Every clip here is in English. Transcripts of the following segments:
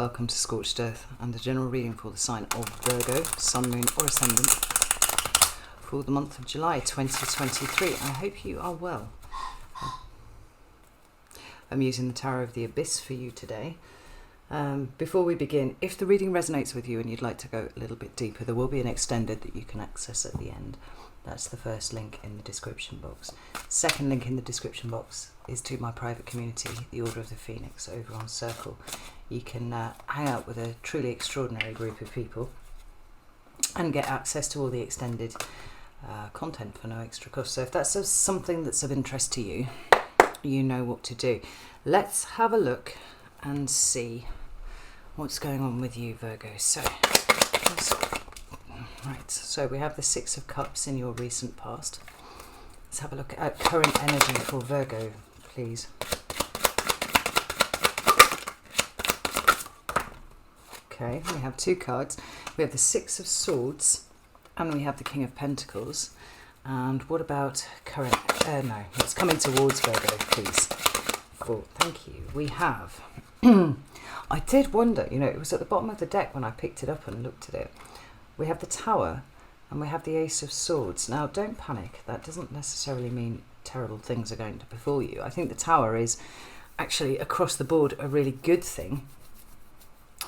Welcome to Scorched Earth and the general reading for the sign of Virgo, Sun, Moon or Ascendant for the month of July 2023. I hope you are well. I'm using the Tarot of the Abyss for you today. Before we begin, if the reading resonates with you and you'd like to go a little bit deeper, there will be an extended that you can access at the end. That's the first link in the description box. Second link in the description box is to my private community, the Order of the Phoenix, over on Circle. You can hang out with a truly extraordinary group of people and get access to all the extended content for no extra cost. So if that's something that's of interest to you, you know what to do. Let's have a look and see what's going on with you, Virgo. So we have the Six of Cups in your recent past. Let's have a look at current energy for Virgo, please. Okay, we have two cards. We have the Six of Swords and we have the King of Pentacles. And what about current, no, it's coming towards Virgo, please. Thank you. We have, I did wonder, it was at the bottom of the deck when I picked it up and looked at it. We have the Tower and we have the Ace of Swords. Now, don't panic. That doesn't necessarily mean terrible things are going to befall you. I think the Tower is actually across the board a really good thing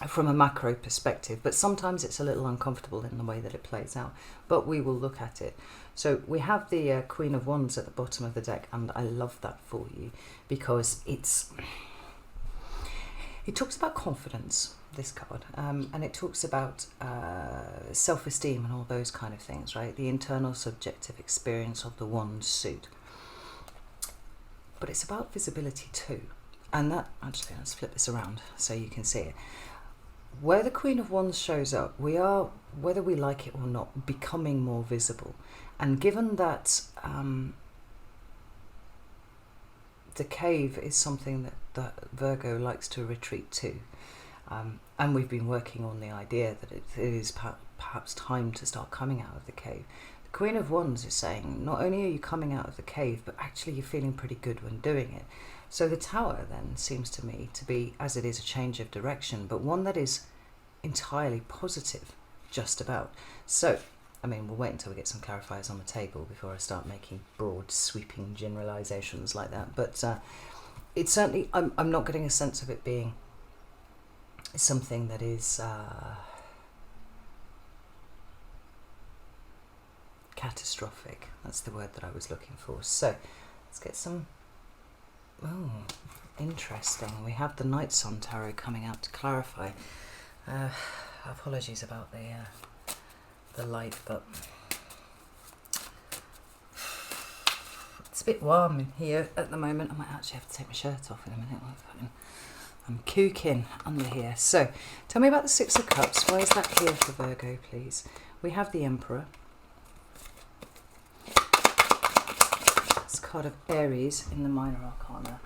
from a macro perspective, but sometimes it's a little uncomfortable in the way that it plays out, but we will look at it. So we have the Queen of Wands at the bottom of the deck, and I love that for you because it talks about confidence, this card, and it talks about self-esteem and all those kind of things, right? The internal subjective experience of the wand suit. But it's about visibility too. And that, actually, let's flip this around so you can see it. Where the Queen of Wands shows up, we are, whether we like it or not, becoming more visible. And given that the cave is something that Virgo likes to retreat to, and we've been working on the idea that it is perhaps time to start coming out of the cave. The Queen of Wands is saying, not only are you coming out of the cave, but actually you're feeling pretty good when doing it. So the Tower then seems to me to be, as it is, a change of direction, but one that is entirely positive, just about. So, I mean, we'll wait until we get some clarifiers on the table before I start making broad, sweeping generalizations like that. But it's certainly, I'm not getting a sense of it being something that is catastrophic. That's the word that I was looking for. So, let's get some... Oh, interesting. We have the Night Sun Tarot coming out to clarify. Apologies about the light, but it's a bit warm in here at the moment. I might actually have to take my shirt off in a minute. I'm cooking under here. So, tell me about the Six of Cups. Why is that here for Virgo, please? We have the Emperor. Card of Aries in the minor arcana,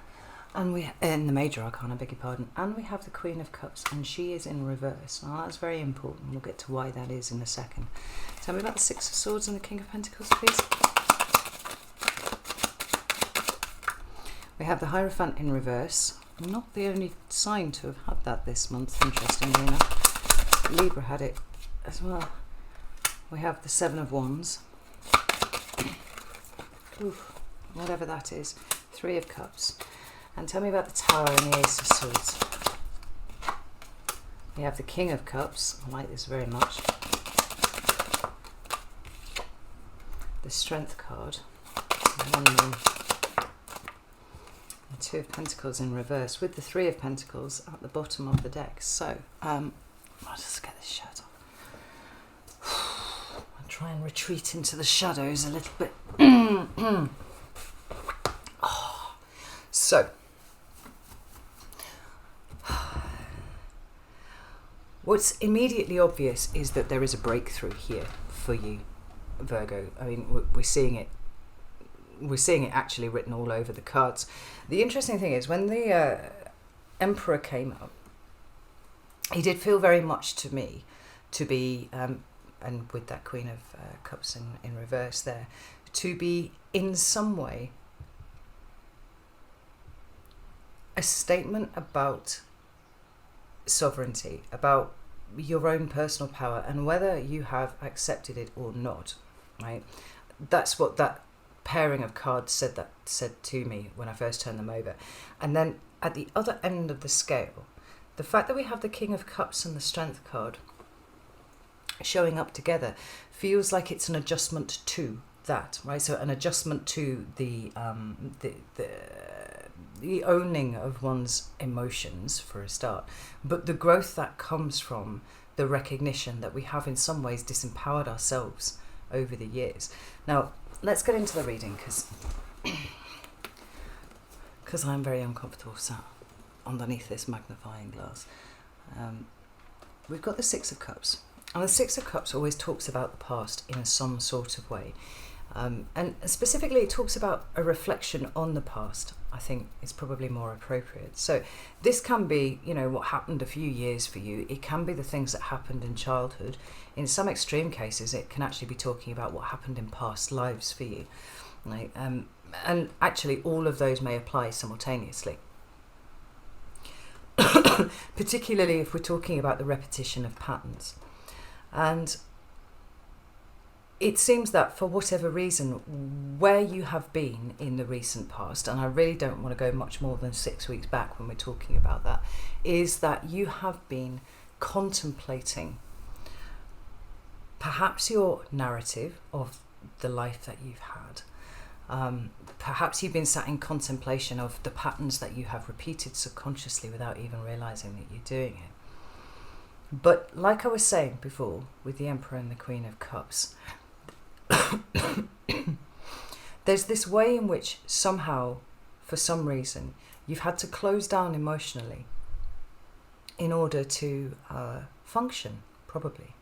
and we in the major arcana, beg your pardon, and we have the Queen of Cups, and she is in reverse. Now that's very important. We'll get to why that is in a second. Tell me about the Six of Swords and the King of Pentacles, please. We have the Hierophant in reverse. Not the only sign to have had that this month, interestingly enough. Libra had it as well. We have the Seven of Wands. Oof. Whatever that is, Three of Cups. And tell me about the Tower and the Ace of Swords. We have the King of Cups. I like this very much. The Strength card. And the Two of Pentacles in reverse with the Three of Pentacles at the bottom of the deck. So, I'll just get this shirt off. I'll try and retreat into the shadows a little bit. So, what's immediately obvious is that there is a breakthrough here for you, Virgo. I mean, we're seeing it. We're seeing it actually written all over the cards. The interesting thing is when the Emperor came out, he did feel very much to me to be, and with that Queen of Cups in reverse there, to be in some way a statement about sovereignty, about your own personal power, and whether you have accepted it or not, right? That's what that pairing of cards said to me when I first turned them over. And then at the other end of the scale, the fact that we have the King of Cups and the Strength card showing up together feels like it's an adjustment to that, right? So an adjustment to the owning of one's emotions, for a start, but the growth that comes from the recognition that we have in some ways disempowered ourselves over the years. Now, let's get into the reading, because I'm very uncomfortable sat underneath this magnifying glass. We've got the Six of Cups, and the Six of Cups always talks about the past in some sort of way. And specifically, it talks about a reflection on the past, I think is probably more appropriate. So this can be, what happened a few years for you. It can be the things that happened in childhood. In some extreme cases, it can actually be talking about what happened in past lives for you. Right? And actually, all of those may apply simultaneously. Particularly if we're talking about the repetition of patterns. And it seems that for whatever reason, where you have been in the recent past, and I really don't want to go much more than 6 weeks back when we're talking about that, is that you have been contemplating perhaps your narrative of the life that you've had. Perhaps you've been sat in contemplation of the patterns that you have repeated subconsciously without even realizing that you're doing it. But like I was saying before with the Emperor and the Queen of Cups, there's this way in which somehow, for some reason, you've had to close down emotionally in order to function, probably.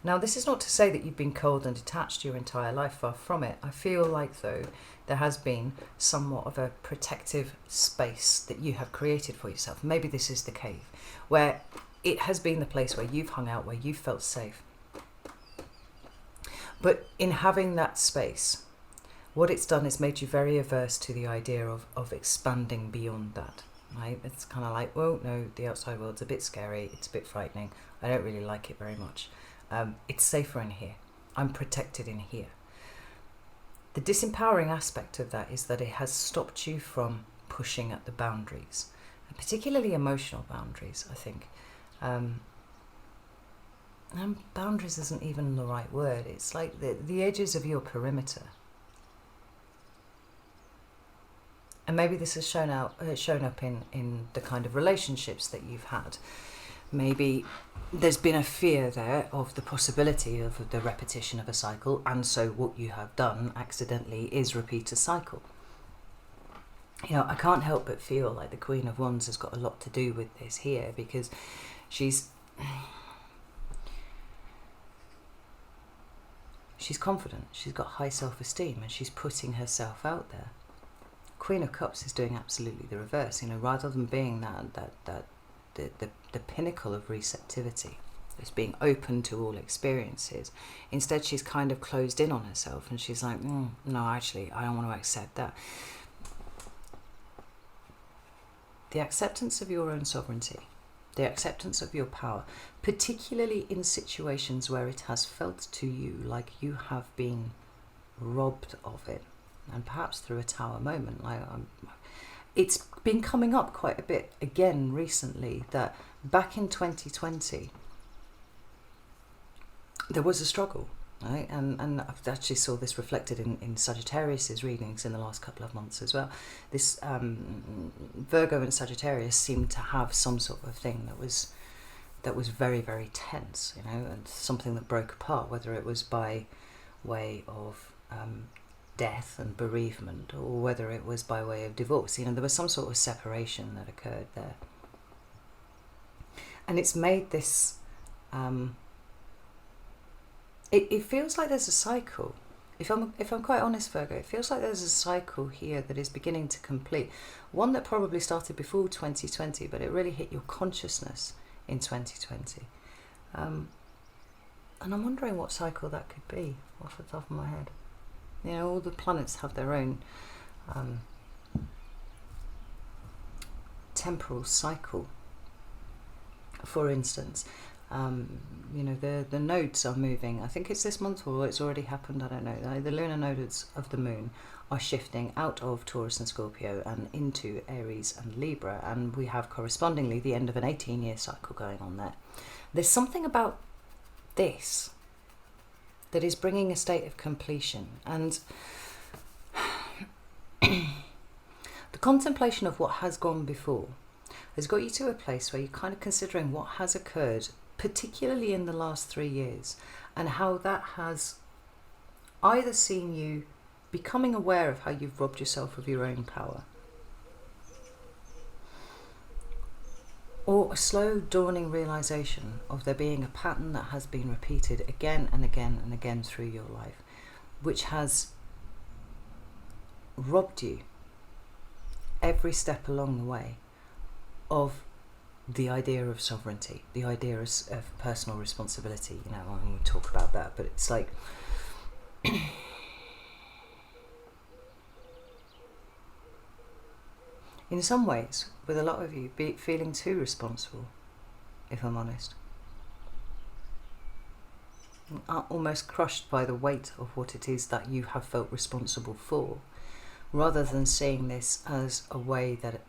Now, this is not to say that you've been cold and detached your entire life, far from it. I feel like, though, there has been somewhat of a protective space that you have created for yourself. Maybe this is the cave, where it has been the place where you've hung out, where you've felt safe. But in having that space, what it's done is made you very averse to the idea of expanding beyond that, right? It's kind of like, well, no, the outside world's a bit scary, it's a bit frightening, I don't really like it very much. It's safer in here. I'm protected in here. The disempowering aspect of that is that it has stopped you from pushing at the boundaries, and particularly emotional boundaries, I think. And boundaries isn't even the right word. It's like the edges of your perimeter. And maybe this has shown up in the kind of relationships that you've had. Maybe there's been a fear there of the possibility of the repetition of a cycle, and so what you have done accidentally is repeat a cycle. I can't help but feel like the Queen of Wands has got a lot to do with this here, because she's confident, she's got high self-esteem, and she's putting herself out there. Queen of Cups is doing absolutely the reverse. Rather than being the pinnacle of receptivity, it's being open to all experiences. Instead, she's kind of closed in on herself, and she's like, no, actually, I don't want to accept that. The acceptance of your own sovereignty, the acceptance of your power, particularly in situations where it has felt to you like you have been robbed of it, and perhaps through a tower moment. It's been coming up quite a bit again recently, that back in 2020 there was a struggle, right? And I've actually saw this reflected in Sagittarius's readings in the last couple of months as well. This Virgo and Sagittarius seemed to have some sort of thing that was very, very tense, and something that broke apart, whether it was by way of death and bereavement, or whether it was by way of divorce. There was some sort of separation that occurred there, and it's made this it feels like there's a cycle. If I'm quite honest, Virgo, it feels like there's a cycle here that is beginning to complete, one that probably started before 2020, but it really hit your consciousness in 2020, and I'm wondering what cycle that could be off the top of my head. All the planets have their own temporal cycle. For instance, you know, the nodes are moving. I think it's this month or it's already happened, I don't know. The lunar nodes of the moon are shifting out of Taurus and Scorpio and into Aries and Libra, and we have correspondingly the end of an 18-year cycle going on there. There's something about this that is bringing a state of completion, and the contemplation of what has gone before has got you to a place where you're kind of considering what has occurred, particularly in the last 3 years, and how that has either seen you becoming aware of how you've robbed yourself of your own power, or a slow dawning realization of there being a pattern that has been repeated again and again and again through your life, which has robbed you every step along the way of the idea of sovereignty, the idea of personal responsibility. You know, I mean, we talk about that, but it's like in some ways, with a lot of you, feeling too responsible, if I'm honest. Almost crushed by the weight of what it is that you have felt responsible for, rather than seeing this as a way that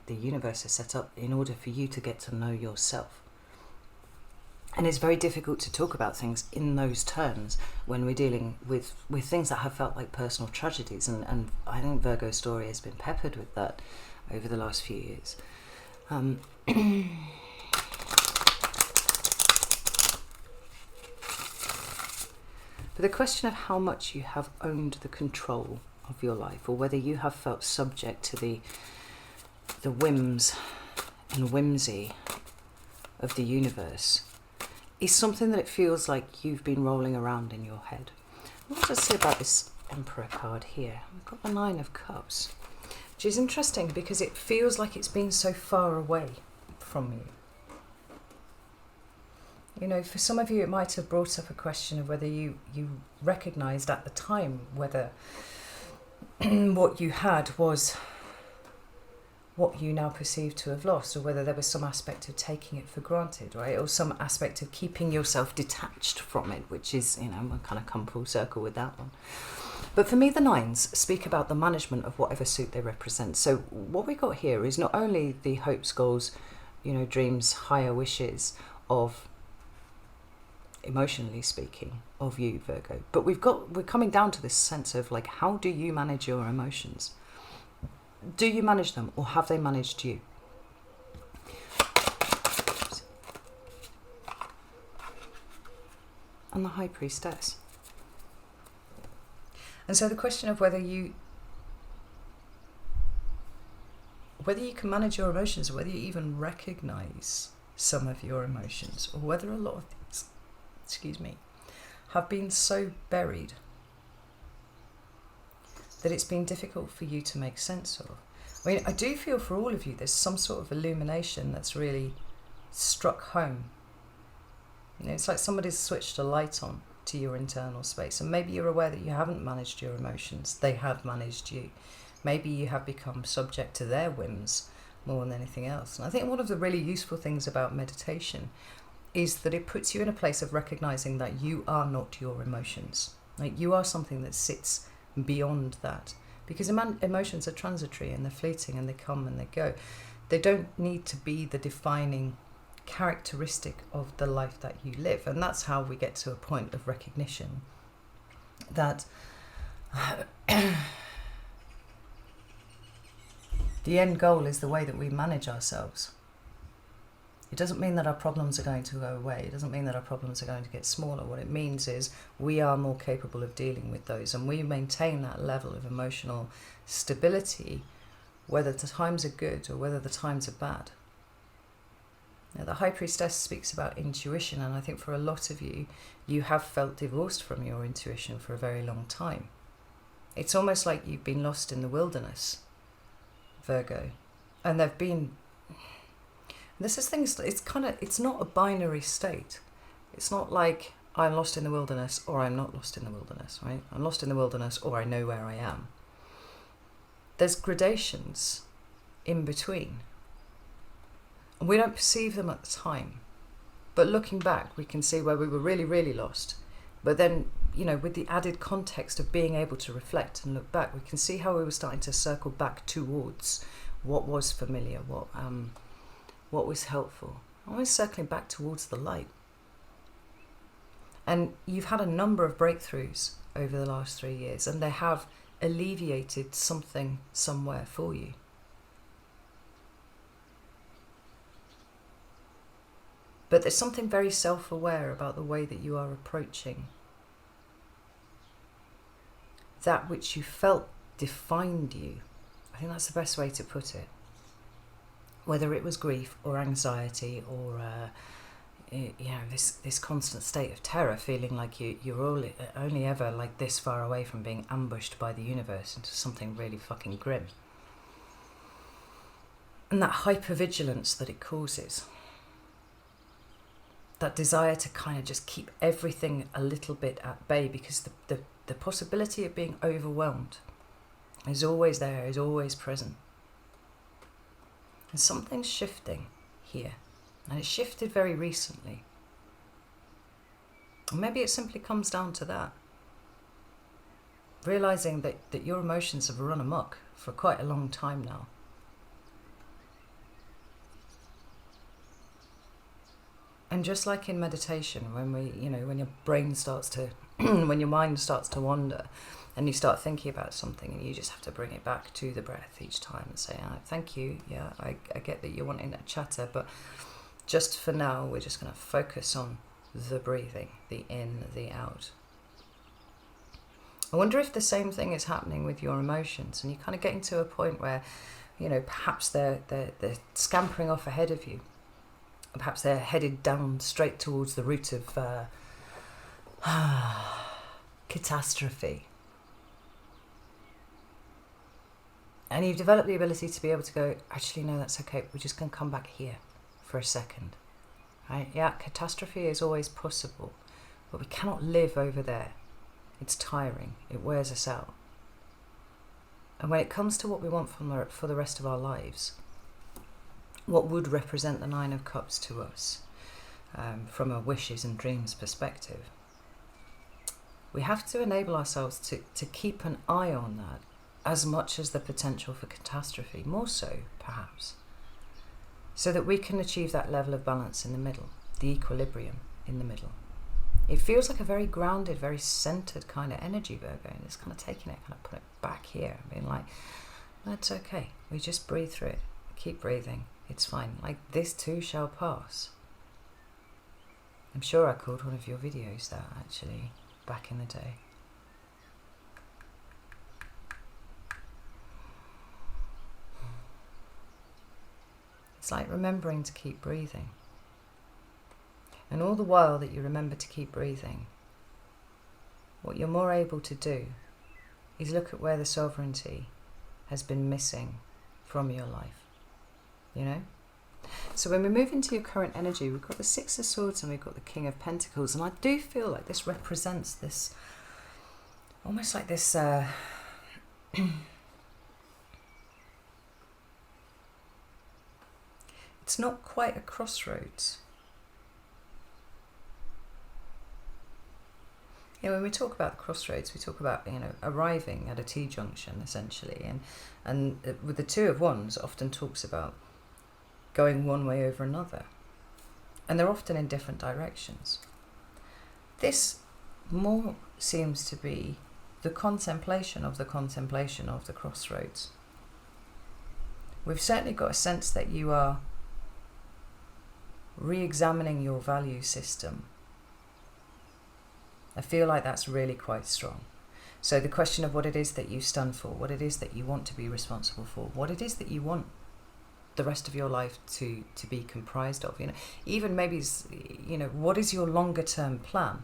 the universe is set up in order for you to get to know yourself. And it's very difficult to talk about things in those terms when we're dealing with things that have felt like personal tragedies. And I think Virgo's story has been peppered with that over the last few years. But the question of how much you have owned the control of your life, or whether you have felt subject to the whims and whimsy of the universe, is something that it feels like you've been rolling around in your head. What does it say about this Emperor card here? We've got the Nine of Cups, which is interesting because it feels like it's been so far away from you. You know, for some of you it might have brought up a question of whether you recognised at the time whether what you had was what you now perceive to have lost, or whether there was some aspect of taking it for granted, right? Or some aspect of keeping yourself detached from it, which is, you know, I kind of come full circle with that one. But for me, the nines speak about the management of whatever suit they represent. So what we got here is not only the hopes, goals, you know, dreams, higher wishes of, emotionally speaking, of you, Virgo, but we're coming down to this sense of like, how do you manage your emotions? Do you manage them, or have they managed you? And the High Priestess. And so the question of whether you can manage your emotions, or whether you even recognise some of your emotions, or whether a lot of things, have been so buried that it's been difficult for you to make sense of. I mean, I do feel for all of you there's some sort of illumination that's really struck home. You know, it's like somebody's switched a light on to your internal space, and maybe you're aware that you haven't managed your emotions, they have managed you. Maybe you have become subject to their whims more than anything else. And I think one of the really useful things about meditation is that it puts you in a place of recognizing that you are not your emotions. Like, you are something that sits beyond that, because emotions are transitory and they're fleeting and they come and they go. They don't need to be the defining characteristic of the life that you live. And that's how we get to a point of recognition that the end goal is the way that we manage ourselves. It doesn't mean that our problems are going to go away. It doesn't mean that our problems are going to get smaller. What it means is we are more capable of dealing with those, and we maintain that level of emotional stability, whether the times are good or whether the times are bad. Now, the High Priestess speaks about intuition, and I think for a lot of you, you have felt divorced from your intuition for a very long time. It's almost like you've been lost in the wilderness, Virgo, and there've been... This is things, it's not a binary state. It's not like I'm lost in the wilderness or I'm not lost in the wilderness, right? I'm lost in the wilderness or I know where I am. There's gradations in between. And we don't perceive them at the time. But looking back, we can see where we were really, really lost. But then, with the added context of being able to reflect and look back, we can see how we were starting to circle back towards what was familiar, what was helpful. Always circling back towards the light. And you've had a number of breakthroughs over the last 3 years, and they have alleviated something somewhere for you. But there's something very self-aware about the way that you are approaching that which you felt defined you. I think that's the best way to put it. Whether it was grief or anxiety or this constant state of terror, feeling like you're only ever like this far away from being ambushed by the universe into something really fucking grim. And that hypervigilance that it causes. That desire to kind of just keep everything a little bit at bay, because the possibility of being overwhelmed is always there, is always present. And something's shifting here. And it shifted very recently. And maybe it simply comes down to that. Realising that your emotions have run amok for quite a long time now. And just like in meditation, when your brain starts to, when your mind starts to wander, and you start thinking about something, and you just have to bring it back to the breath each time and say, thank you, yeah, I get that you're wanting that chatter, but just for now, we're just going to focus on the breathing, the in, the out. I wonder if the same thing is happening with your emotions, and you're kind of getting to a point where, perhaps they're scampering off ahead of you. Perhaps they're headed down straight towards the root of catastrophe. And you've developed the ability to be able to go, actually, no, that's okay. We're just going to come back here for a second. Right? Yeah, catastrophe is always possible, but we cannot live over there. It's tiring. It wears us out. And when it comes to what we want for the rest of our lives, what would represent the Nine of Cups to us from a wishes and dreams perspective, we have to enable ourselves to keep an eye on that as much as the potential for catastrophe, more so perhaps, so that we can achieve that level of balance in the middle, the equilibrium in the middle. It feels like a very grounded, very centered kind of energy, Virgo, and it's kind of taking it, kind of putting it back here, being like, that's okay, we just breathe through it, keep breathing. It's fine. Like, this too shall pass. I'm sure I called one of your videos that, actually, back in the day. It's like remembering to keep breathing. And all the while that you remember to keep breathing, what you're more able to do is look at where the sovereignty has been missing from your life. So when we move into your current energy, we've got the Six of Swords and we've got the King of Pentacles, and I do feel like this represents this, almost like this it's not quite a crossroads. When we talk about the crossroads, we talk about, arriving at a T-junction, essentially, and with the Two of Wands often talks about going one way over another, and they're often in different directions. This more seems to be the contemplation of the crossroads. We've certainly got a sense that you are re-examining your value system. I feel like that's really quite strong. So the question of what it is that you stand for, what it is that you want to be responsible for, what it is that you want the rest of your life to be comprised of, even maybe, what is your longer term plan?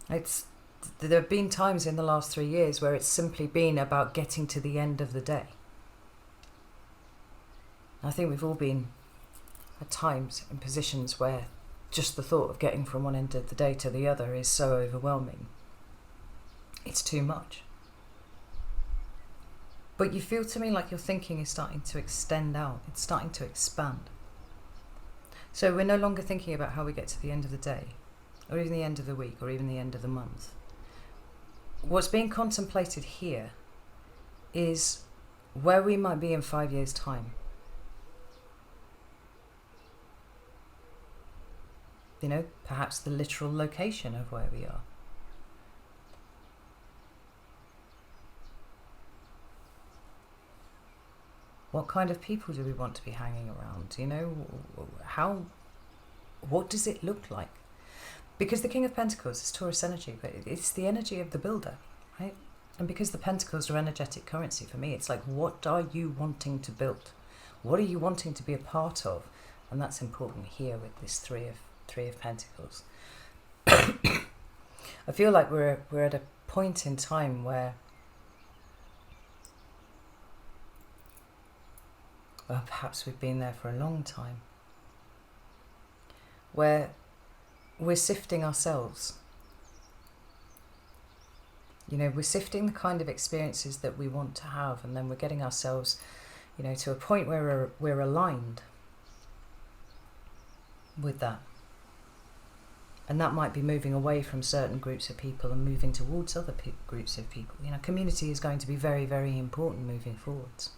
There have been times in the last 3 years where it's simply been about getting to the end of the day. I think we've all been at times in positions where just the thought of getting from one end of the day to the other is so overwhelming. It's too much. But you feel to me like your thinking is starting to extend out. It's starting to expand. So we're no longer thinking about how we get to the end of the day, or even the end of the week, or even the end of the month. What's being contemplated here is where we might be in 5 years' time. You know, perhaps the literal location of where we are. What kind of people do we want to be hanging around? You know, what does it look like? Because the King of Pentacles is Taurus energy, but it's the energy of the builder, right? And because the Pentacles are energetic currency for me, it's like, what are you wanting to build? What are you wanting to be a part of? And that's important here with this Three of Pentacles. I feel like we're at a point in time where, well, perhaps we've been there for a long time, where we're sifting ourselves. You know, we're sifting the kind of experiences that we want to have, and then we're getting ourselves, you know, to a point where we're aligned with that. And that might be moving away from certain groups of people and moving towards other groups of people. You know, community is going to be very, very important moving forwards.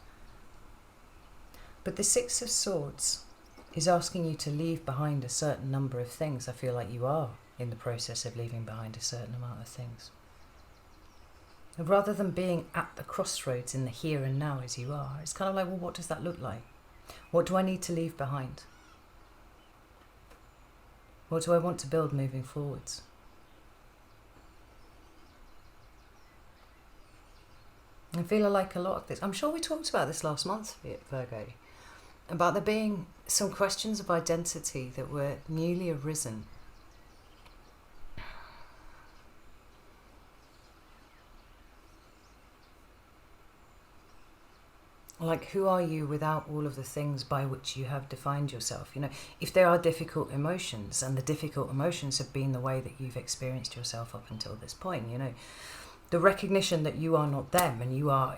But the Six of Swords is asking you to leave behind a certain number of things. I feel like you are in the process of leaving behind a certain amount of things. And rather than being at the crossroads in the here and now as you are, it's kind of like, well, what does that look like? What do I need to leave behind? What do I want to build moving forwards? I feel like a lot of this, I'm sure we talked about this last month, Virgo, about there being some questions of identity that were newly arisen. Like, who are you without all of the things by which you have defined yourself? You know, if there are difficult emotions, and the difficult emotions have been the way that you've experienced yourself up until this point, you know, the recognition that you are not them, and you are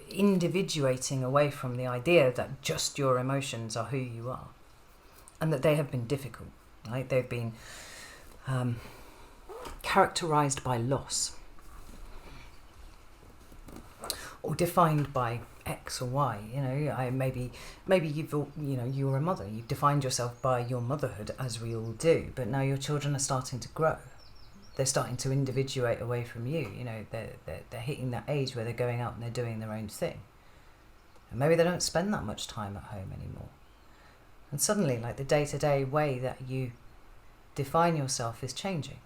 individuating away from the idea that just your emotions are who you are, and that they have been difficult, right? They've been characterized by loss, or defined by X or Y. You know, maybe you've, you know, you're a mother. You've defined yourself by your motherhood, as we all do. But now your children are starting to grow. They're starting to individuate away from you. You know, they're hitting that age where they're going out and they're doing their own thing. And maybe they don't spend that much time at home anymore. And suddenly, like, the day-to-day way that you define yourself is changing.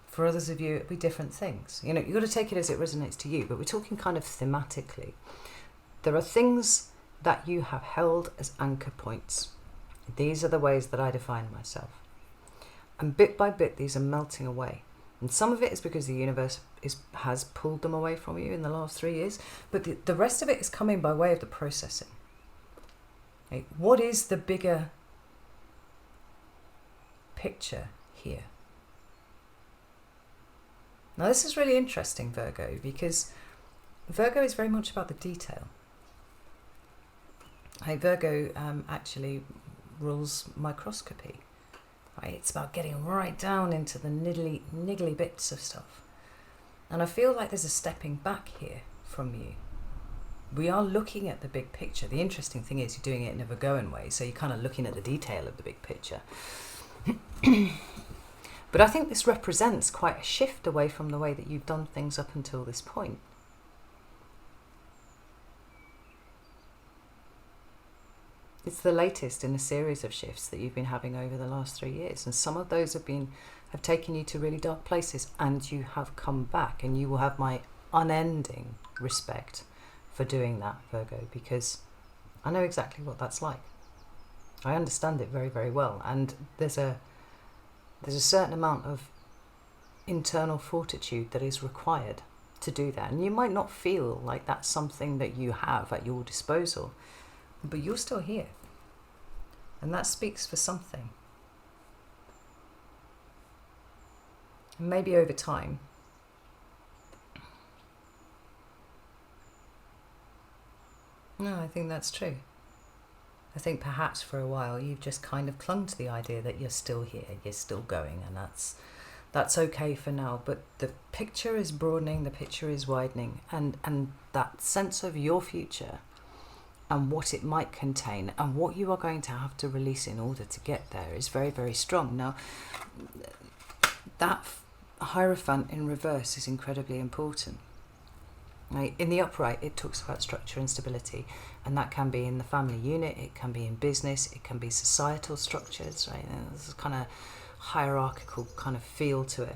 For others of you, it'll be different things. You know, you've got to take it as it resonates to you, but we're talking kind of thematically. There are things that you have held as anchor points. These are the ways that I define myself. And bit by bit, these are melting away. And some of it is because the universe has pulled them away from you in the last 3 years, but the rest of it is coming by way of the processing. Okay? What is the bigger picture here? Now, this is really interesting, Virgo, because Virgo is very much about the detail. Virgo actually rules microscopy. Right? It's about getting right down into the niggly bits of stuff. And I feel like there's a stepping back here from you. We are looking at the big picture. The interesting thing is you're doing it in a Virgoan way, so you're kind of looking at the detail of the big picture. But I think this represents quite a shift away from the way that you've done things up until this point. It's the latest in a series of shifts that you've been having over the last 3 years. And some of those have taken you to really dark places, and you have come back, and you will have my unending respect for doing that, Virgo, because I know exactly what that's like. I understand it very, very well. And there's a certain amount of internal fortitude that is required to do that. And you might not feel like that's something that you have at your disposal, but you're still here. And that speaks for something. And maybe over time, No, I think that's true. I think perhaps for a while you've just kind of clung to the idea that you're still here, you're still going, and that's okay for now. But the picture is broadening, the picture is widening, and that sense of your future and what it might contain and what you are going to have to release in order to get there is very, very strong. Now, that Hierophant in reverse is incredibly important. Right? In the upright, it talks about structure and stability, and that can be in the family unit, it can be in business, it can be societal structures, right? And there's a kind of hierarchical kind of feel to it.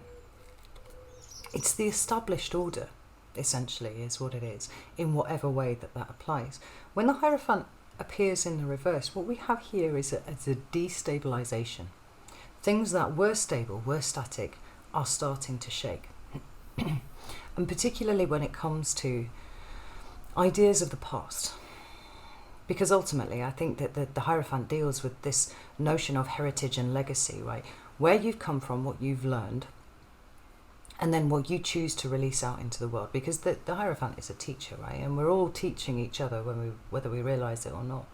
It's the established order, essentially, is what it is, in whatever way that applies. When the Hierophant appears in the reverse, what we have here is a destabilization. Things that were stable, were static, are starting to shake. And particularly when it comes to ideas of the past. Because ultimately, I think that the Hierophant deals with this notion of heritage and legacy, right? Where you've come from, what you've learned, and then what you choose to release out into the world. Because the Hierophant is a teacher, right? And we're all teaching each other whether we realise it or not.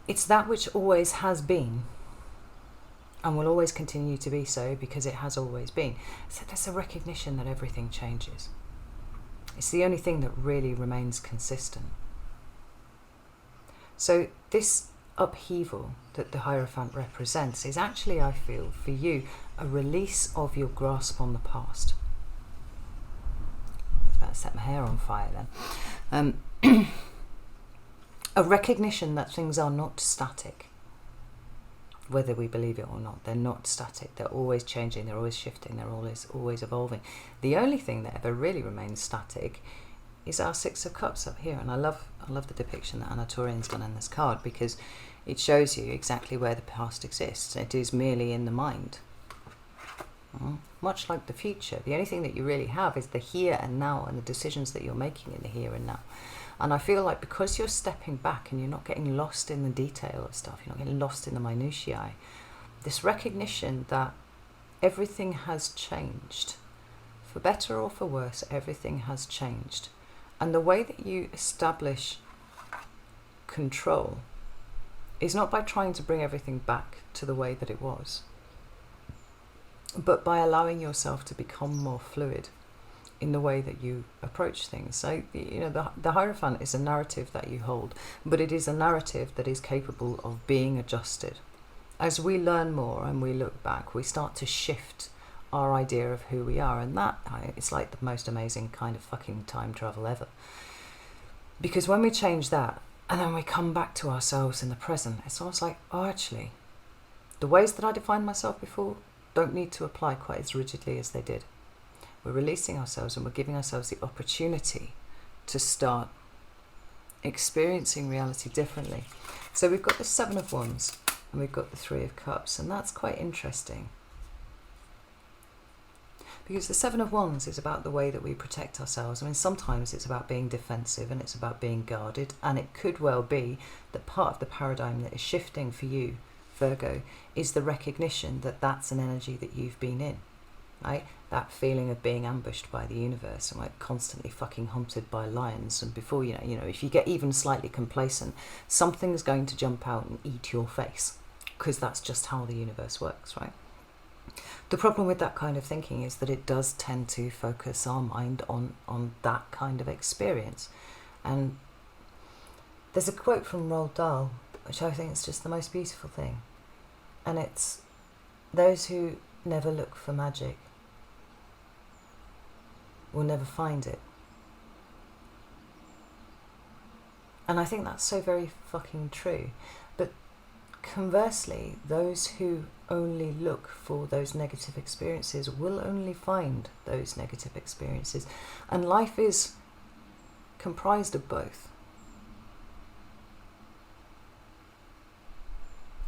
It's that which always has been and will always continue to be so, because it has always been. So there's a recognition that everything changes. It's the only thing that really remains consistent. So this upheaval that the Hierophant represents is actually, I feel, for you, a release of your grasp on the past. I was about to set my hair on fire then. A recognition that things are not static. Whether we believe it or not, they're not static. They're always changing, they're always shifting, they're always evolving. The only thing that ever really remains static is our Six of Cups up here. And I love the depiction that Anna Torian's done in this card, because it shows you exactly where the past exists. It is merely in the mind. Much like the future, the only thing that you really have is the here and now, and the decisions that you're making in the here and now. And I feel like because you're stepping back and you're not getting lost in the detail of stuff, you're not getting lost in the minutiae, this recognition that everything has changed, for better or for worse, everything has changed. And the way that you establish control is not by trying to bring everything back to the way that it was, but by allowing yourself to become more fluid in the way that you approach things. So, you know, the Hierophant is a narrative that you hold, but it is a narrative that is capable of being adjusted. As we learn more and we look back, we start to shift our idea of who we are, and that, it's like the most amazing kind of fucking time travel ever. Because when we change that, and then we come back to ourselves in the present, it's almost like, oh, actually, the ways that I defined myself before don't need to apply quite as rigidly as they did. We're releasing ourselves and we're giving ourselves the opportunity to start experiencing reality differently. So we've got the Seven of Wands and we've got the Three of Cups, and that's quite interesting. Because the Seven of Wands is about the way that we protect ourselves. I mean, sometimes it's about being defensive and it's about being guarded, and it could well be that part of the paradigm that is shifting for you, Virgo, is the recognition that that's an energy that you've been in, right? That feeling of being ambushed by the universe and like constantly fucking hunted by lions, and before you know, if you get even slightly complacent, something's going to jump out and eat your face, because that's just how the universe works, right? The problem with that kind of thinking is that it does tend to focus our mind on that kind of experience. And there's a quote from Roald Dahl, which I think is just the most beautiful thing. And it's, those who never look for magic will never find it. And I think that's so very fucking true. But conversely, those who only look for those negative experiences will only find those negative experiences. And life is comprised of both.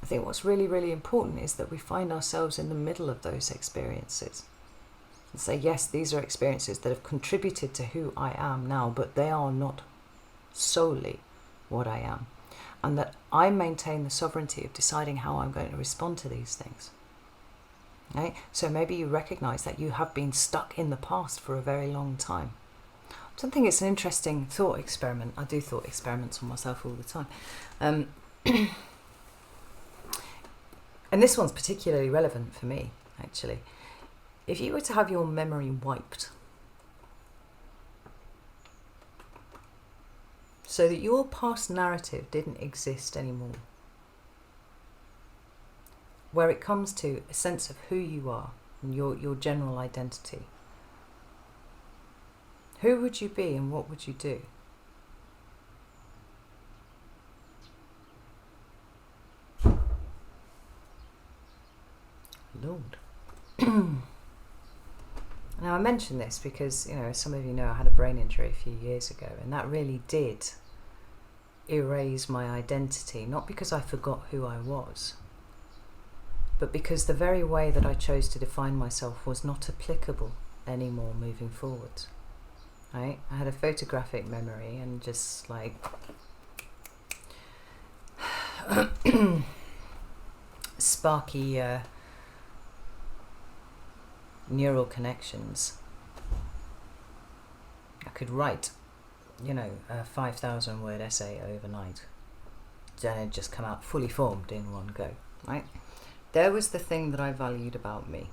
I think what's really, really important is that we find ourselves in the middle of those experiences. And say, yes, these are experiences that have contributed to who I am now, but they are not solely what I am. And that I maintain the sovereignty of deciding how I'm going to respond to these things. Right? So maybe you recognize that you have been stuck in the past for a very long time. think it's an interesting thought experiment. I do thought experiments on myself all the time. And this one's particularly relevant for me, actually. If you were to have your memory wiped so that your past narrative didn't exist anymore, where it comes to a sense of who you are and your general identity, who would you be and what would you do? Lord. Now I mention this because, as some of you know, I had a brain injury a few years ago, and that really did erase my identity, not because I forgot who I was, but because the very way that I chose to define myself was not applicable anymore moving forward. Right? I had a photographic memory and just like sparky neural connections. I could write, a 5,000 word essay overnight, and it'd just come out fully formed in one go, right? There was the thing that I valued about me.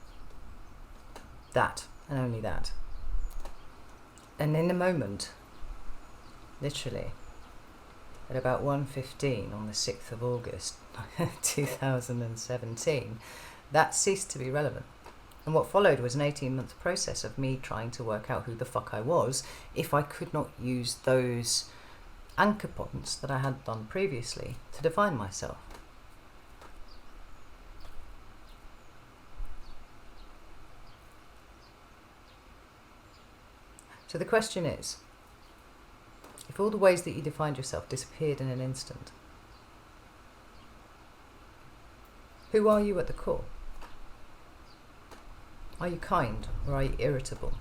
That, and only that. And in the moment, literally, at about 1:15 on the 6th of August 2017, that ceased to be relevant. And what followed was an 18-month process of me trying to work out who the fuck I was if I could not use those anchor points that I had done previously to define myself. So the question is, if all the ways that you defined yourself disappeared in an instant, who are you at the core? Are you kind or are you irritable?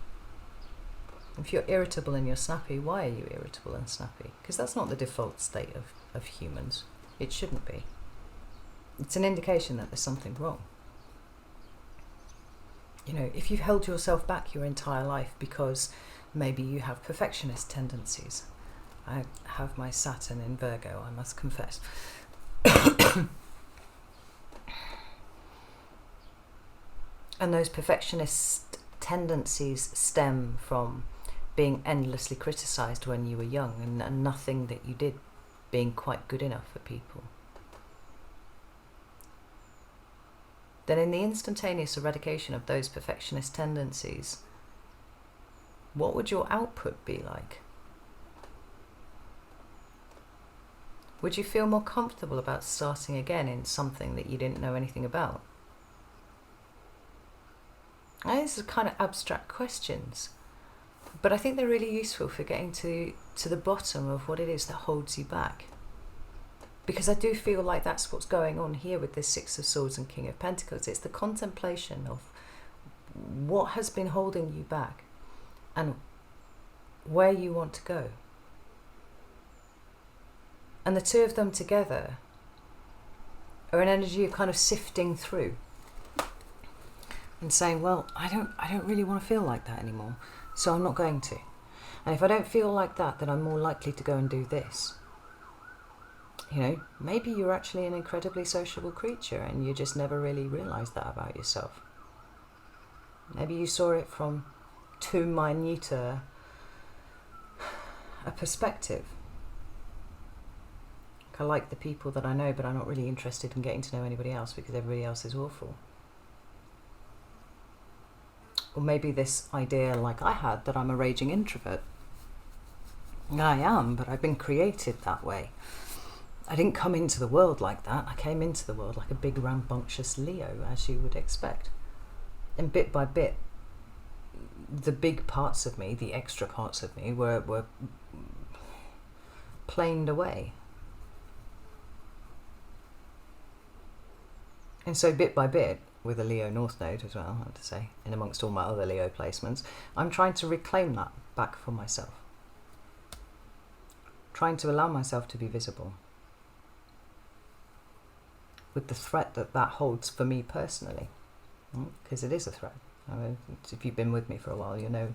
If you're irritable and you're snappy, why are you irritable and snappy? Because that's not the default state of humans. It shouldn't be. It's an indication that there's something wrong. If you've held yourself back your entire life because maybe you have perfectionist tendencies. I have my Saturn in Virgo, I must confess. And those perfectionist tendencies stem from being endlessly criticised when you were young and nothing that you did being quite good enough for people. Then in the instantaneous eradication of those perfectionist tendencies, what would your output be like? Would you feel more comfortable about starting again in something that you didn't know anything about? Now, these are kind of abstract questions, but I think they're really useful for getting to the bottom of what it is that holds you back. Because I do feel like that's what's going on here with this Six of Swords and King of Pentacles. It's the contemplation of what has been holding you back and where you want to go. And the two of them together are an energy of kind of sifting through and saying, well, I don't really want to feel like that anymore, so I'm not going to. And if I don't feel like that, then I'm more likely to go and do this. Maybe you're actually an incredibly sociable creature and you just never really realised that about yourself. Maybe you saw it from too minute a perspective. I like the people that I know, but I'm not really interested in getting to know anybody else because everybody else is awful. Or maybe this idea like I had that I'm a raging introvert. I am, but I've been created that way. I didn't come into the world like that. I came into the world like a big rambunctious Leo, as you would expect. And bit by bit, the big parts of me, the extra parts of me, were planed away. And so bit by bit, with a Leo North Node as well, I have to say, in amongst all my other Leo placements, I'm trying to reclaim that back for myself. Trying to allow myself to be visible. With the threat that holds for me personally. Because it is a threat. If you've been with me for a while, you know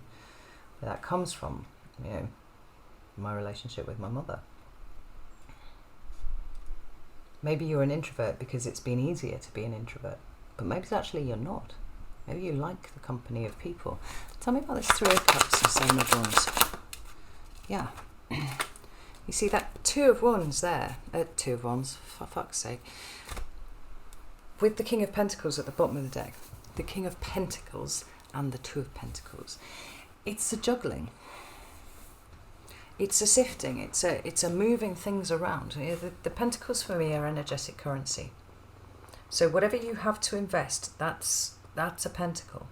where that comes from. my relationship with my mother. Maybe you're an introvert because it's been easier to be an introvert, but maybe actually you're not. Maybe you like the company of people. Tell me about this Three of Cups and Seven of Wands. Yeah. You see that Two of Wands there? Two of Wands, for fuck's sake. With the King of Pentacles at the bottom of the deck. The King of Pentacles and the Two of Pentacles. It's a juggling. It's a sifting. It's a moving things around. The Pentacles for me are energetic currency. So whatever you have to invest, that's a pentacle.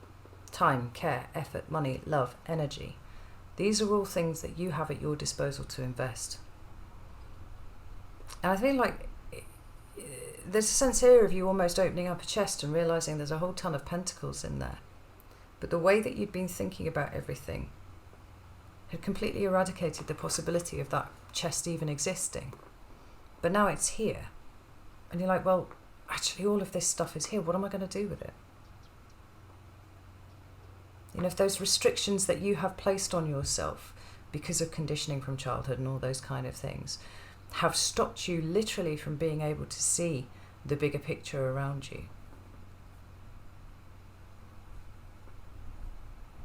Time, care, effort, money, love, energy. These are all things that you have at your disposal to invest. And I feel like there's a sense here of you almost opening up a chest and realising there's a whole ton of pentacles in there. But the way that you'd been thinking about everything had completely eradicated the possibility of that chest even existing. But now it's here. And you're like, well, actually all of this stuff is here. What am I going to do with it? If those restrictions that you have placed on yourself because of conditioning from childhood and all those kind of things have stopped you literally from being able to see the bigger picture around you,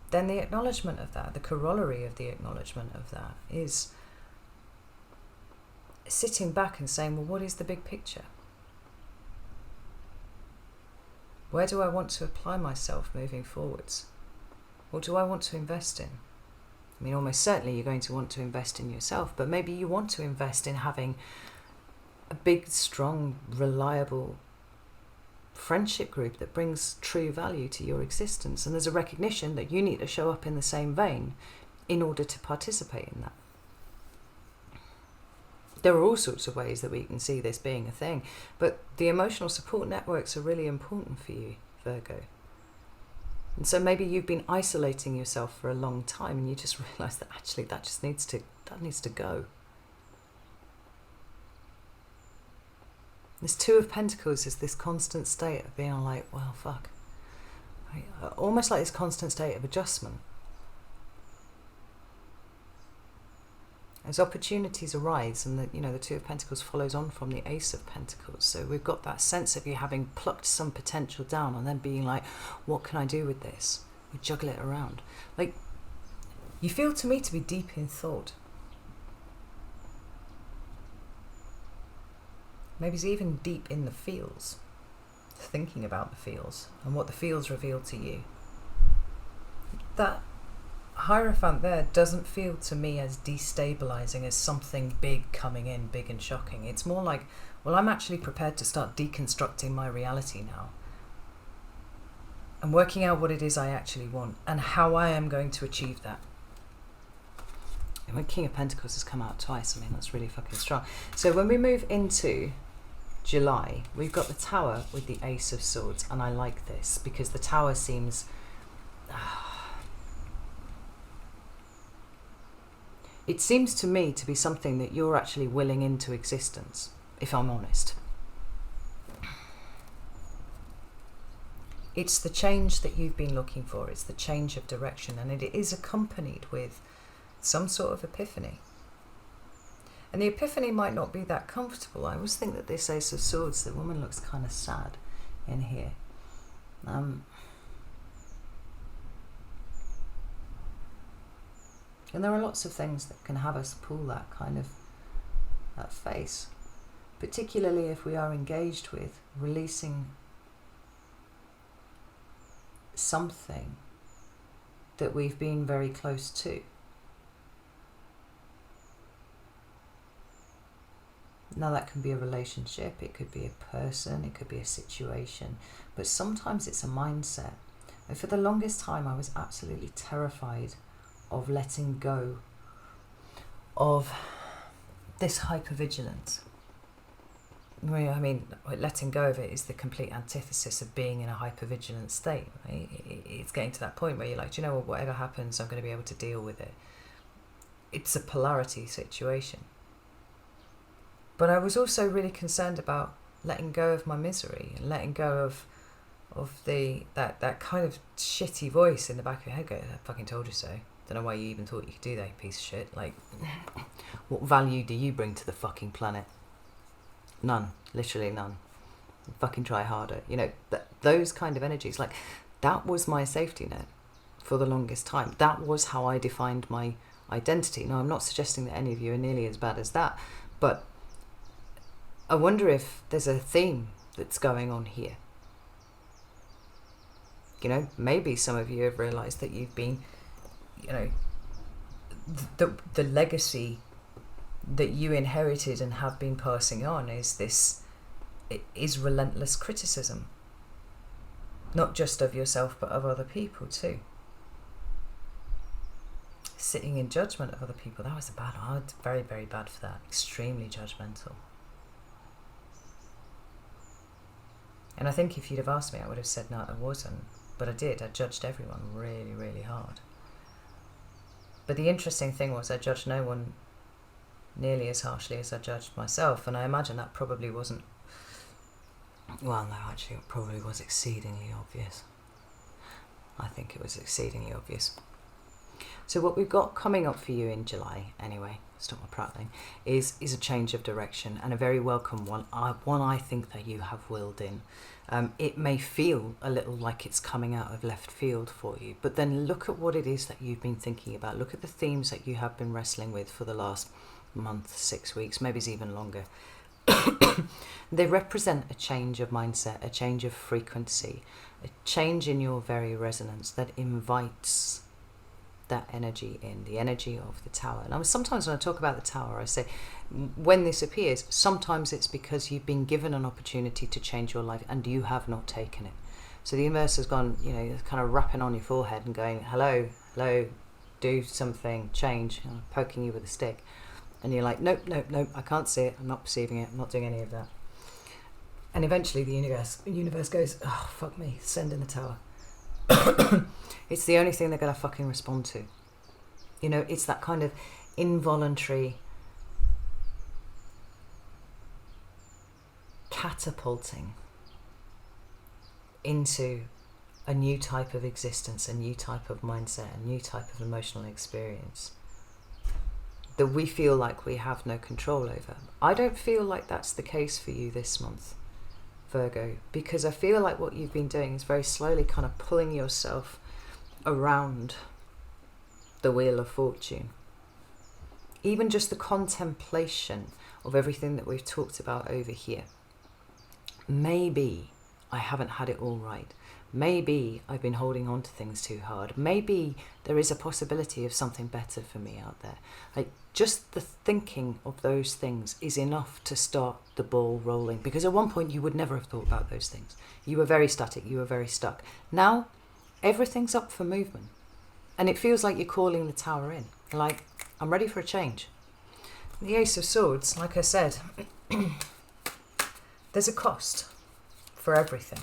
then the acknowledgement of that, the corollary of the acknowledgement of that is sitting back and saying, well, what is the big picture? Where do I want to apply myself moving forwards? What do I want to invest in? I mean, almost certainly you're going to want to invest in yourself, but maybe you want to invest in having a big, strong, reliable friendship group that brings true value to your existence. And there's a recognition that you need to show up in the same vein in order to participate in that. There are all sorts of ways that we can see this being a thing, but the emotional support networks are really important for you, Virgo. And so maybe you've been isolating yourself for a long time and you just realise that actually that needs to go. This Two of Pentacles is this constant state of being like, well, fuck. Right? Almost like this constant state of adjustment. As opportunities arise, and the Two of Pentacles follows on from the Ace of Pentacles. So we've got that sense of you having plucked some potential down and then being like, what can I do with this? We juggle it around. Like, you feel to me to be deep in thought. Maybe it's even deep in the feels. Thinking about the feels and what the feels reveal to you. That Hierophant there doesn't feel to me as destabilizing as something big coming in, big and shocking. It's more like, well, I'm actually prepared to start deconstructing my reality now. And working out what it is I actually want and how I am going to achieve that. And when King of Pentacles has come out twice, I mean, that's really fucking strong. So when we move into July, we've got the Tower with the Ace of Swords. And I like this because the Tower seems... It seems to me to be something that you're actually willing into existence, if I'm honest. It's the change that you've been looking for. It's the change of direction, and it is accompanied with some sort of epiphany. And the epiphany might not be that comfortable. I always think that this Ace of Swords, the woman looks kind of sad in here. And there are lots of things that can have us pull that kind of that face, particularly if we are engaged with releasing something that we've been very close to. Now that can be a relationship, it could be a person, it could be a situation, but sometimes it's a mindset. And for the longest time I was absolutely terrified of letting go of this hypervigilance. I mean, letting go of it is the complete antithesis of being in a hypervigilant state. Right? It's getting to that point where you're like, do you know what, whatever happens, I'm going to be able to deal with it. It's a polarity situation. But I was also really concerned about letting go of my misery and letting go of that kind of shitty voice in the back of your head going, I fucking told you so. Don't know why you even thought you could do that, you piece of shit. Like, what value do you bring to the fucking planet? None. Literally none. Fucking try harder. You know, those kind of energies. Like, that was my safety net for the longest time. That was how I defined my identity. Now, I'm not suggesting that any of you are nearly as bad as that, but I wonder if there's a theme that's going on here. You know, maybe some of you have realised that you've been, you know, the legacy that you inherited and have been passing on is relentless criticism. Not just of yourself, but of other people too. Sitting in judgment of other people, that was a bad one. I was very, very bad for that. Extremely judgmental. And I think if you'd have asked me, I would have said no, I wasn't. But I did. I judged everyone really, really hard. But the interesting thing was I judged no one nearly as harshly as I judged myself. And I imagine that probably wasn't... Well, no, actually, it probably was exceedingly obvious. I think it was exceedingly obvious. So what we've got coming up for you in July, anyway, stop my prattling, is a change of direction, and a very welcome one. One I think that you have willed in. It may feel a little like it's coming out of left field for you, but then look at what it is that you've been thinking about. Look at the themes that you have been wrestling with for the last month, 6 weeks, maybe it's even longer. They represent a change of mindset, a change of frequency, a change in your very resonance that invites that energy in, the energy of the tower. And sometimes when I talk about the tower, I say when this appears, sometimes it's because you've been given an opportunity to change your life and you have not taken it. So the universe has gone, you know, kind of rapping on your forehead and going, hello, do something, change, you know, poking you with a stick. And you're like, nope, I can't see it, I'm not perceiving it, I'm not doing any of that. And eventually the universe goes, oh, fuck me, send in the tower. It's the only thing they're going to fucking respond to. You know, it's that kind of involuntary catapulting into a new type of existence, a new type of mindset, a new type of emotional experience that we feel like we have no control over. I don't feel like that's the case for you this month, Virgo, because I feel like what you've been doing is very slowly kind of pulling yourself around the wheel of fortune. Even just the contemplation of everything that we've talked about over here. Maybe I haven't had it all right. Maybe I've been holding on to things too hard. Maybe there is a possibility of something better for me out there. Like, just the thinking of those things is enough to start the ball rolling. Because at one point you would never have thought about those things. You were very static, you were very stuck. Now, everything's up for movement. And it feels like you're calling the tower in. You're like, I'm ready for a change. The Ace of Swords, like I said, there's a cost for everything.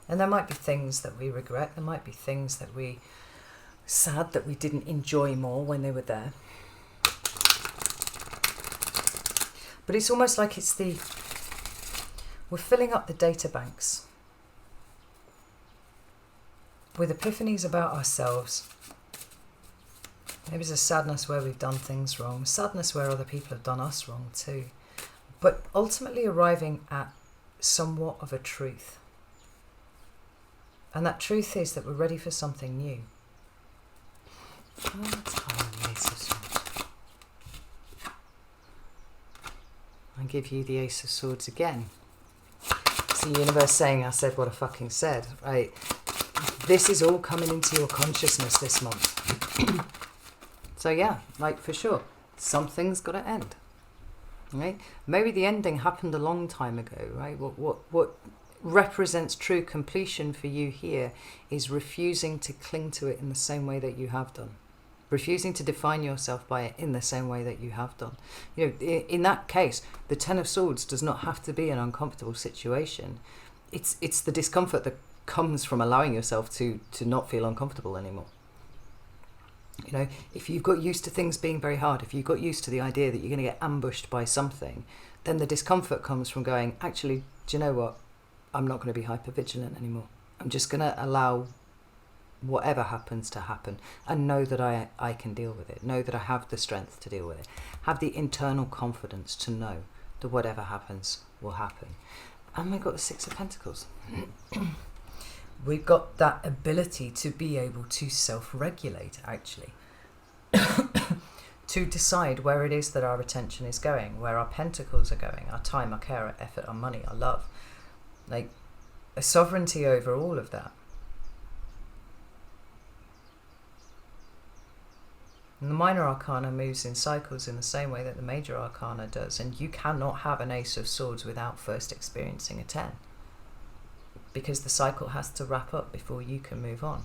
And there might be things that we regret. There might be things that we sad that we didn't enjoy more when they were there. But it's almost like we're filling up the data banks with epiphanies about ourselves. Maybe there's a sadness where we've done things wrong, sadness where other people have done us wrong too. But ultimately arriving at somewhat of a truth. And that truth is that we're ready for something new. I give you the Ace of Swords again. It's the universe saying I said what I fucking said, right? This is all coming into your consciousness this month. So yeah, like for sure, something's got to end, right? Maybe the ending happened a long time ago, right? What represents true completion for you here is refusing to cling to it in the same way that you have done. Refusing to define yourself by it in the same way that you have done. You know, in that case, the Ten of Swords does not have to be an uncomfortable situation. It's the discomfort that comes from allowing yourself to not feel uncomfortable anymore. You know, if you've got used to things being very hard, if you've got used to the idea that you're going to get ambushed by something, then the discomfort comes from going, actually, do you know what? I'm not going to be hyper vigilant anymore. I'm just going to allow whatever happens to happen, and know that I can deal with it, know that I have the strength to deal with it, have the internal confidence to know that whatever happens will happen. And we've got the Six of Pentacles. We've got that ability to be able to self-regulate, actually. To decide where it is that our attention is going, where our pentacles are going, our time, our care, our effort, our money, our love. Like, a sovereignty over all of that. And the minor arcana moves in cycles in the same way that the major arcana does, and you cannot have an Ace of Swords without first experiencing a 10, because the cycle has to wrap up before you can move on.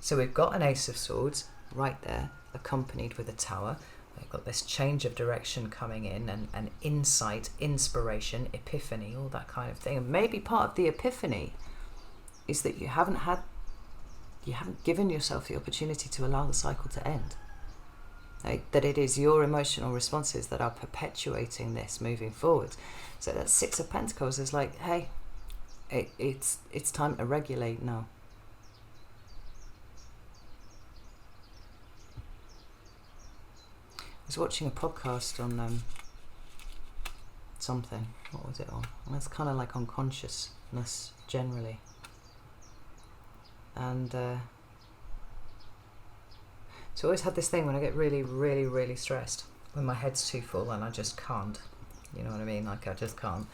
So we've got an Ace of Swords right there, accompanied with a Tower. We've got this change of direction coming in, and insight, inspiration, epiphany, all that kind of thing. And maybe part of the epiphany is that you haven't given yourself the opportunity to allow the cycle to end. Like, that it is your emotional responses that are perpetuating this moving forward. So that Six of Pentacles is like, hey, it's time to regulate now. I was watching a podcast on something. What was it on? And it's kind of like on consciousness generally. And so I always had this thing when I get really, really, really stressed, when my head's too full and I just can't. You know what I mean? Like, I just can't.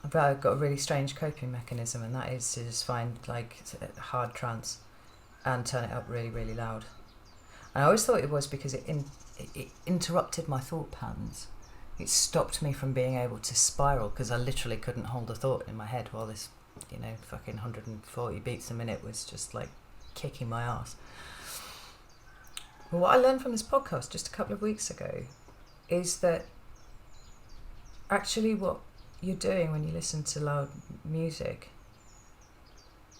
I've got a really strange coping mechanism, and that is to just find like a hard trance and turn it up really, really loud. And I always thought it was because it interrupted my thought patterns. It stopped me from being able to spiral, because I literally couldn't hold a thought in my head while this, fucking 140 beats a minute was just like kicking my ass. But what I learned from this podcast just a couple of weeks ago is that actually what you're doing when you listen to loud music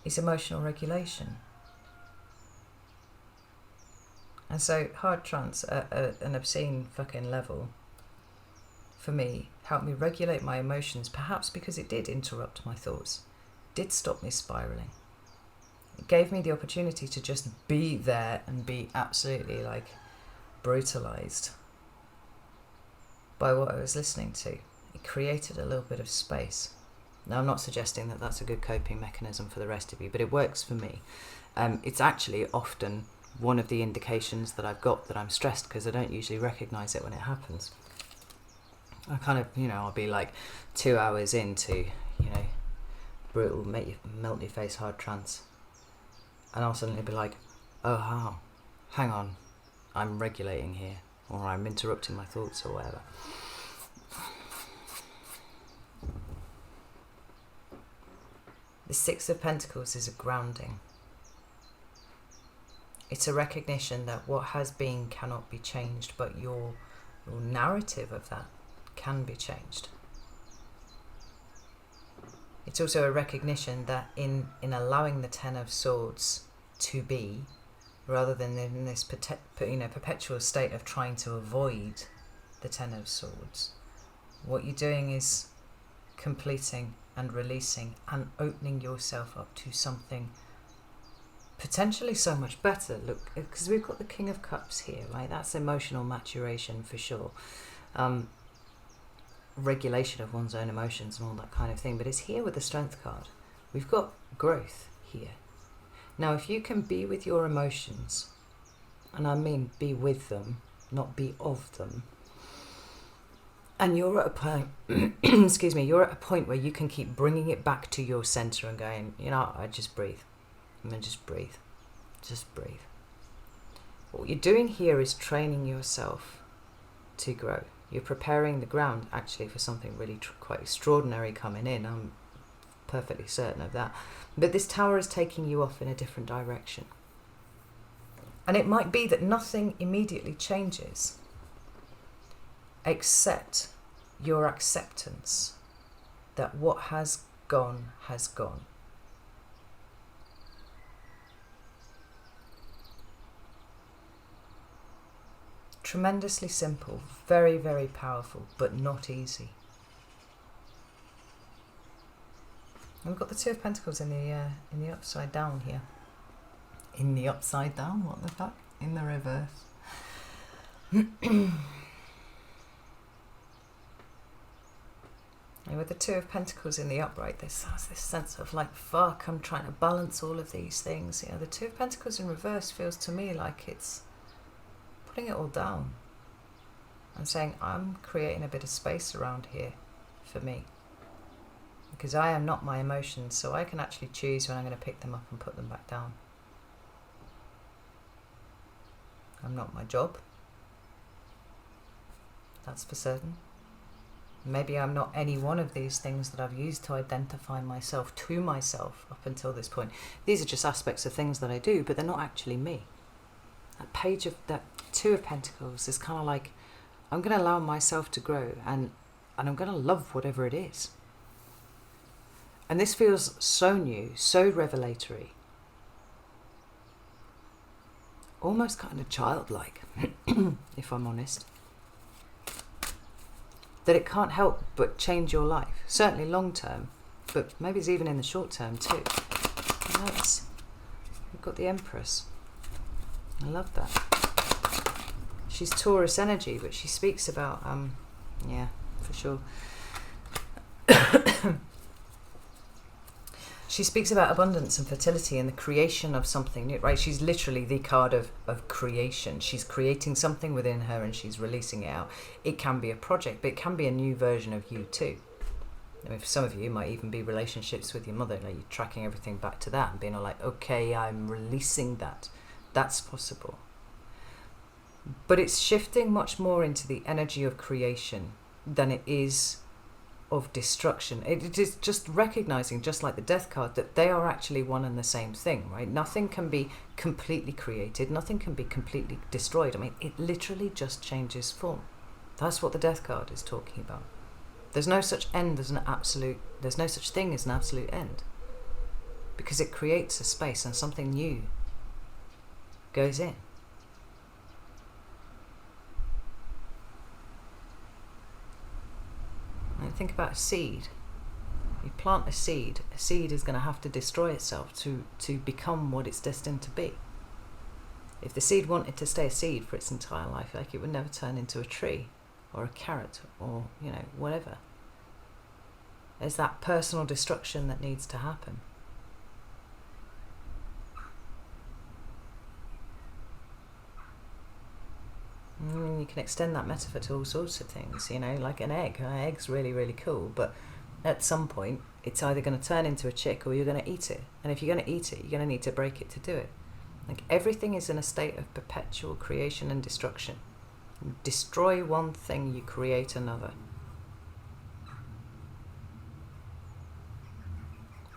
is emotional regulation. And so hard trance at an obscene fucking level, for me, helped me regulate my emotions, perhaps because it did interrupt my thoughts, did stop me spiraling. It gave me the opportunity to just be there and be absolutely like brutalized by what I was listening to. It created a little bit of space. Now, I'm not suggesting that that's a good coping mechanism for the rest of you, but it works for me. It's actually often one of the indications that I've got that I'm stressed, because I don't usually recognize it when it happens. I kind of, I'll be like 2 hours into, brutal, make you melt your face hard trance. And I'll suddenly be like, oh, wow, hang on, I'm regulating here, or I'm interrupting my thoughts or whatever. The Six of Pentacles is a grounding. It's a recognition that what has been cannot be changed, but your narrative of that can be changed. It's also a recognition that in allowing the Ten of Swords to be, rather than in this perpetual state of trying to avoid the Ten of Swords, what you're doing is completing and releasing and opening yourself up to something potentially so much better. Look, because we've got the King of Cups here, right? That's emotional maturation for sure. Regulation of one's own emotions and all that kind of thing. But it's here with the Strength card. We've got growth here. Now, if you can be with your emotions, and I mean be with them, not be of them, and you're at a point, you're at a point where you can keep bringing it back to your center and going, I just breathe. And then just breathe. Just breathe. What you're doing here is training yourself to grow. You're preparing the ground actually for something really quite extraordinary coming in. I'm perfectly certain of that. But this Tower is taking you off in a different direction. And it might be that nothing immediately changes except your acceptance that what has gone has gone. Tremendously simple, very, very powerful, but not easy. And we've got the Two of Pentacles in the upside down here. In the upside down? What the fuck? In the reverse. And with the Two of Pentacles in the upright, there's this sense of like, fuck, I'm trying to balance all of these things. You know, the Two of Pentacles in reverse feels to me like it's putting it all down and saying, I'm creating a bit of space around here for me. Because I am not my emotions, so I can actually choose when I'm going to pick them up and put them back down. I'm not my job. That's for certain. Maybe I'm not any one of these things that I've used to identify myself to myself up until this point. These are just aspects of things that I do, but they're not actually me. That page of that Two of Pentacles is kind of like, I'm going to allow myself to grow, and I'm going to love whatever it is. And this feels so new, so revelatory. Almost kind of childlike, if I'm honest. That it can't help but change your life. Certainly long term, but maybe it's even in the short term too. And we've got the Empress. I love that. She's Taurus energy, but she speaks about, yeah, for sure. She speaks about abundance and fertility and the creation of something new, right? She's literally the card of creation. She's creating something within her and she's releasing it out. It can be a project, but it can be a new version of you too. I mean, for some of you, it might even be relationships with your mother. Like you're tracking everything back to that and being all like, okay, I'm releasing that. That's possible. But it's shifting much more into the energy of creation than it is of destruction. It is just recognizing, just like the Death card, that they are actually one and the same thing, right? Nothing can be completely created, nothing can be completely destroyed. I mean, it literally just changes form. That's what the Death card is talking about. There's no such end as an absolute, there's no such thing as an absolute end, because it creates a space and something new goes in. Think about a seed. You plant a seed is going to have to destroy itself to become what it's destined to be. If the seed wanted to stay a seed for its entire life, like it would never turn into a tree or a carrot or, you know, whatever. There's that personal destruction that needs to happen. You can extend that metaphor to all sorts of things, you know, like an egg. An egg's really, really cool, but at some point it's either going to turn into a chick or you're going to eat it. And if you're going to eat it, you're going to need to break it to do it. Like everything is in a state of perpetual creation and destruction. You destroy one thing, you create another.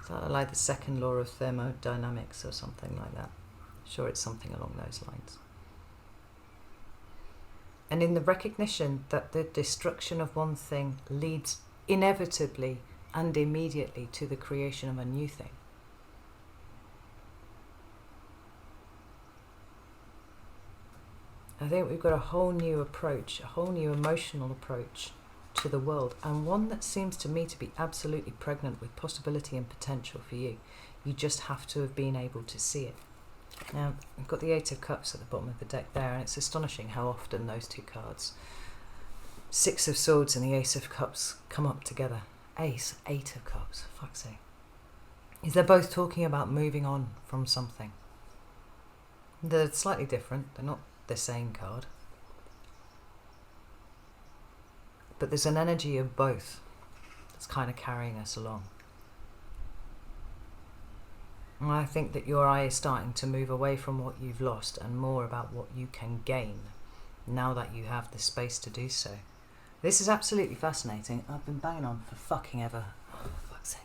So like the second law of thermodynamics or something like that. Sure, it's something along those lines. And in the recognition that the destruction of one thing leads inevitably and immediately to the creation of a new thing. I think we've got a whole new approach, a whole new emotional approach to the world, and one that seems to me to be absolutely pregnant with possibility and potential for you. You just have to have been able to see it. Now, we've got the Eight of Cups at the bottom of the deck there, and it's astonishing how often those two cards, Six of Swords and the Ace of Cups, come up together. Ace, Eight of Cups, fuck's sake. Is they're both talking about moving on from something. They're slightly different, they're not the same card. But there's an energy of both that's kind of carrying us along. And I think that your eye is starting to move away from what you've lost and more about what you can gain now that you have the space to do so. This is absolutely fascinating. I've been banging on for fucking ever. Oh, for fuck's sake.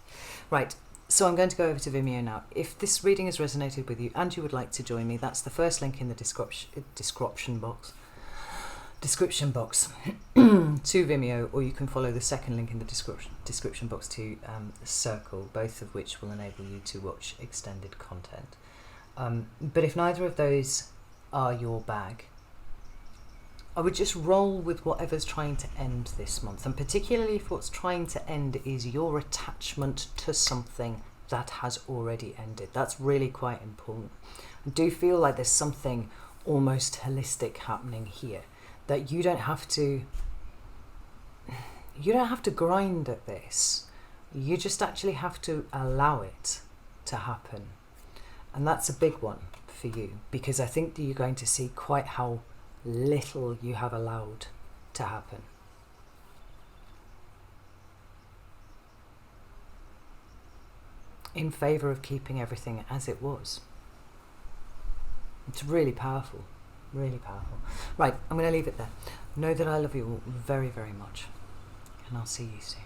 Right, so I'm going to go over to Vimeo now. If this reading has resonated with you and you would like to join me, that's the first link in the description box to Vimeo, or you can follow the second link in the description box to Circle, both of which will enable you to watch extended content. But if neither of those are your bag, I would just roll with whatever's trying to end this month, and particularly if what's trying to end is your attachment to something that has already ended. That's really quite important. I do feel like there's something almost holistic happening here, that you don't have to grind at this. You just actually have to allow it to happen. And that's a big one for you, because I think that you're going to see quite how little you have allowed to happen. In favour of keeping everything as it was. It's really powerful, really powerful. Right, I'm going to leave it there. Know that I love you all very, very much, and I'll see you soon.